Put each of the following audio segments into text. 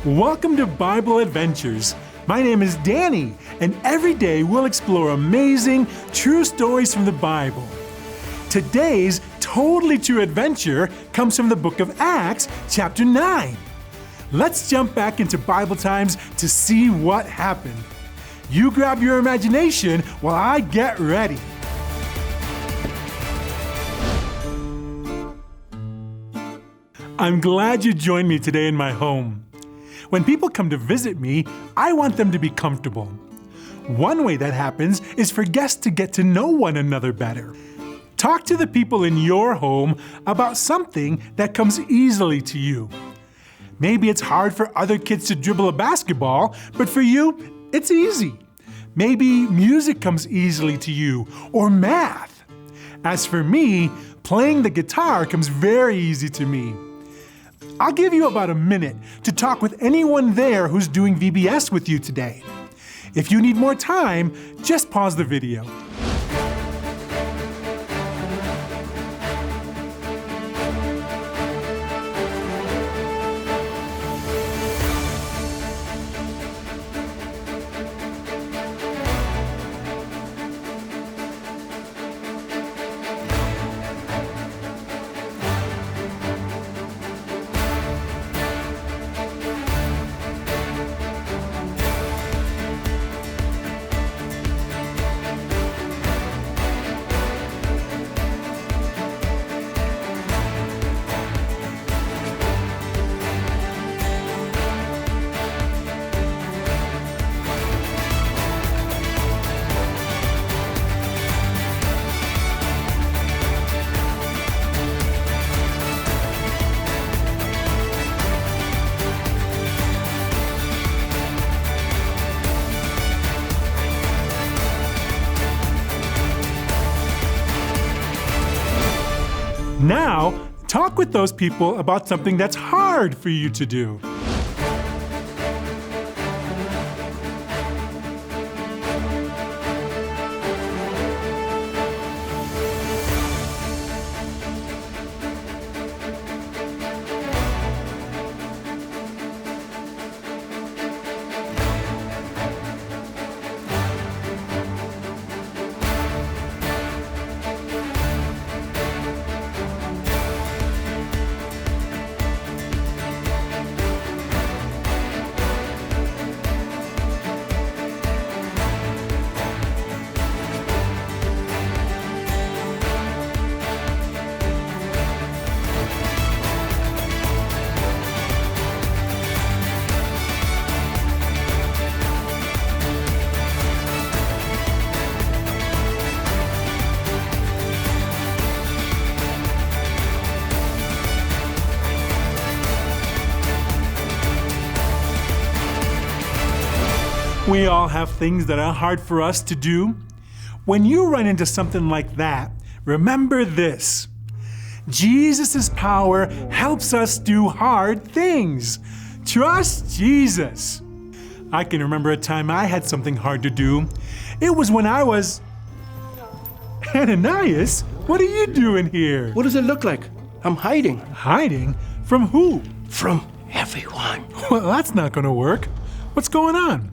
Welcome to Bible Adventures. My name is Danny, and every day we'll explore amazing, true stories from the Bible. Today's totally true adventure comes from the book of Acts, chapter 9. Let's jump back into Bible times to see what happened. You grab your imagination while I get ready. I'm glad you joined me today in my home. When people come to visit me, I want them to be comfortable. One way that happens is for guests to get to know one another better. Talk to the people in your home about something that comes easily to you. Maybe it's hard for other kids to dribble a basketball, but for you, it's easy. Maybe music comes easily to you, or math. As for me, playing the guitar comes very easy to me. I'll give you about a minute to talk with anyone there who's doing VBS with you today. If you need more time, just pause the video. Now, talk with those people about something that's hard for you to do. We all have things that are hard for us to do. When you run into something like that, remember this. Jesus' power helps us do hard things. Trust Jesus. I can remember a time I had something hard to do. It was when I was... Ananias, what are you doing here? What does it look like? I'm hiding. Hiding? From who? From everyone. Well, that's not going to work. What's going on?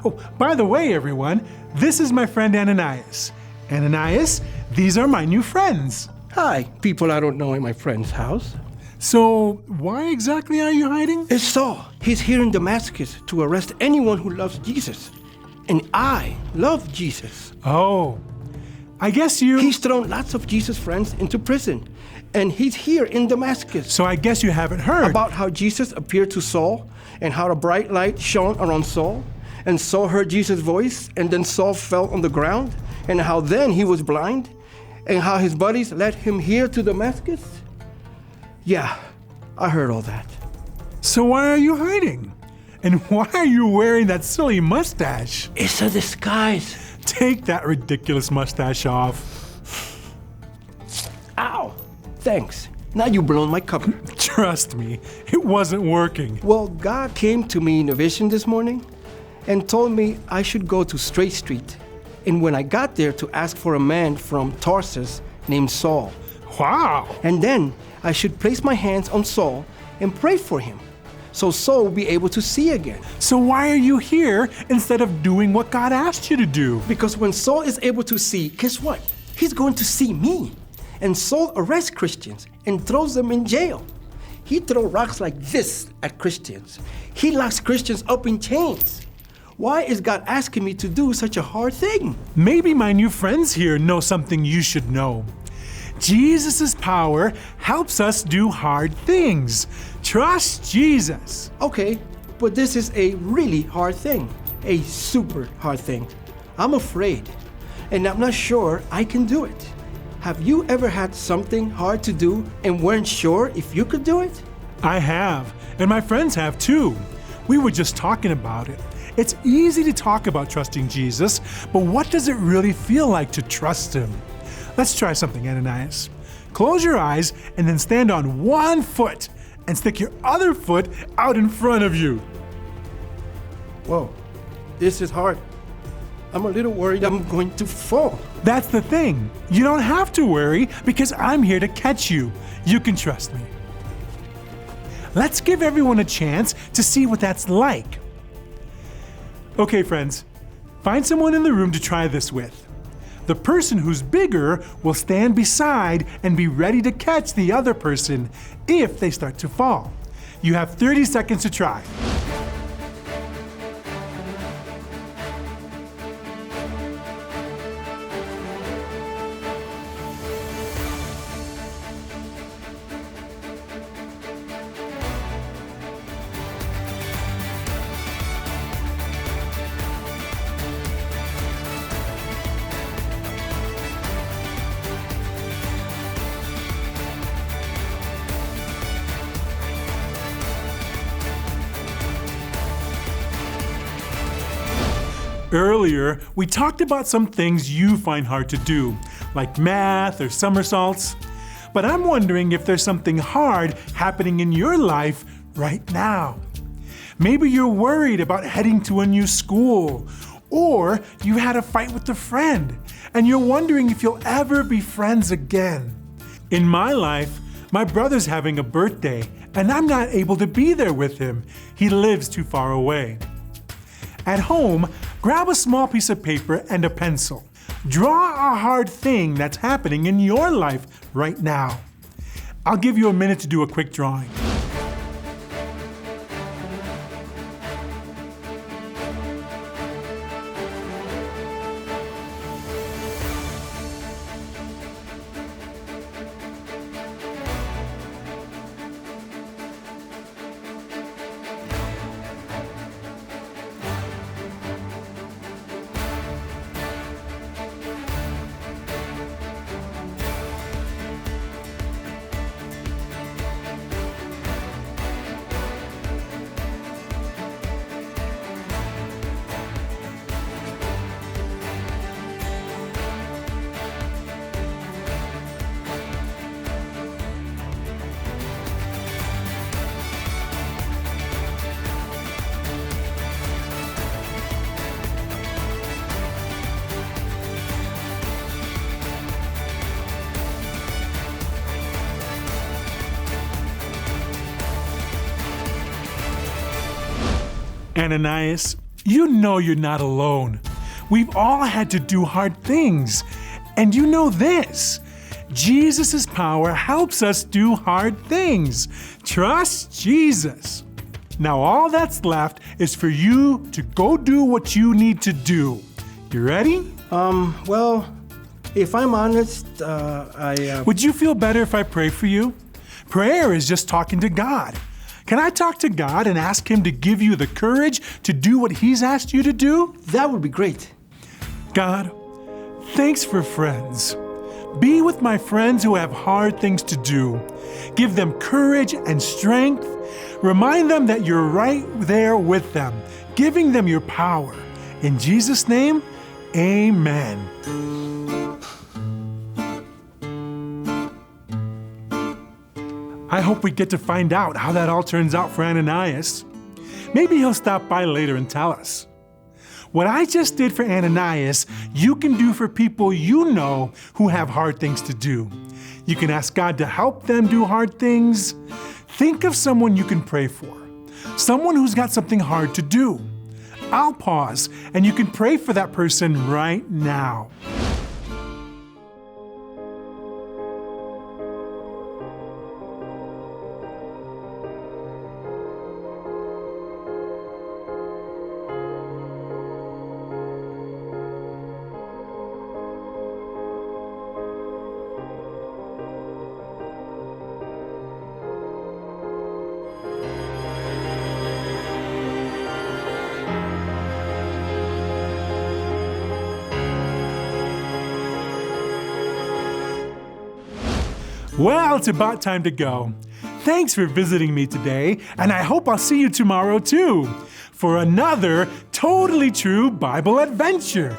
Oh, by the way, everyone, this is my friend Ananias. Ananias, these are my new friends. Hi, people I don't know in my friend's house. So, why exactly are you hiding? It's Saul. He's here in Damascus to arrest anyone who loves Jesus. And I love Jesus. Oh, I guess you... He's thrown lots of Jesus' friends into prison. And he's here in Damascus. So I guess you haven't heard... about how Jesus appeared to Saul and how a bright light shone around Saul. And Saul heard Jesus' voice, and then Saul fell on the ground, and how then he was blind, and how his buddies led him here to Damascus? Yeah, I heard all that. So why are you hiding? And why are you wearing that silly mustache? It's a disguise. Take that ridiculous mustache off. Ow! Thanks. Now you've blown my cover. Trust me, it wasn't working. Well, God came to me in a vision this morning and told me I should go to Straight Street. And when I got there to ask for a man from Tarsus named Saul. Wow! And then I should place my hands on Saul and pray for him so Saul will be able to see again. So why are you here instead of doing what God asked you to do? Because when Saul is able to see, guess what? He's going to see me. And Saul arrests Christians and throws them in jail. He throws rocks like this at Christians. He locks Christians up in chains. Why is God asking me to do such a hard thing? Maybe my new friends here know something you should know. Jesus' power helps us do hard things. Trust Jesus. Okay, but this is a really hard thing. A super hard thing. I'm afraid, and I'm not sure I can do it. Have you ever had something hard to do and weren't sure if you could do it? I have, and my friends have too. We were just talking about it. It's easy to talk about trusting Jesus, but what does it really feel like to trust Him? Let's try something, Ananias. Close your eyes and then stand on one foot and stick your other foot out in front of you. Whoa, this is hard. I'm a little worried I'm going to fall. That's the thing. You don't have to worry because I'm here to catch you. You can trust me. Let's give everyone a chance to see what that's like. Okay, friends, find someone in the room to try this with. The person who's bigger will stand beside and be ready to catch the other person if they start to fall. You have 30 seconds to try. Earlier, we talked about some things you find hard to do, like math or somersaults. But I'm wondering if there's something hard happening in your life right now. Maybe you're worried about heading to a new school, or you had a fight with a friend, and you're wondering if you'll ever be friends again. In my life, my brother's having a birthday, and I'm not able to be there with him. He lives too far away. At home, grab a small piece of paper and a pencil. Draw a hard thing that's happening in your life right now. I'll give you a minute to do a quick drawing. Ananias, you know you're not alone. We've all had to do hard things. And you know this, Jesus' power helps us do hard things. Trust Jesus. Now all that's left is for you to go do what you need to do. You ready? Well, if I'm honest, Would you feel better if I pray for you? Prayer is just talking to God. Can I talk to God and ask Him to give you the courage to do what He's asked you to do? That would be great. God, thanks for friends. Be with my friends who have hard things to do. Give them courage and strength. Remind them that you're right there with them, giving them your power. In Jesus' name, amen. I hope we get to find out how that all turns out for Ananias. Maybe he'll stop by later and tell us. What I just did for Ananias, you can do for people you know who have hard things to do. You can ask God to help them do hard things. Think of someone you can pray for. someone who's got something hard to do. I'll pause, and you can pray for that person right now. Well, it's about time to go. Thanks for visiting me today, and I hope I'll see you tomorrow too, for another totally true Bible adventure.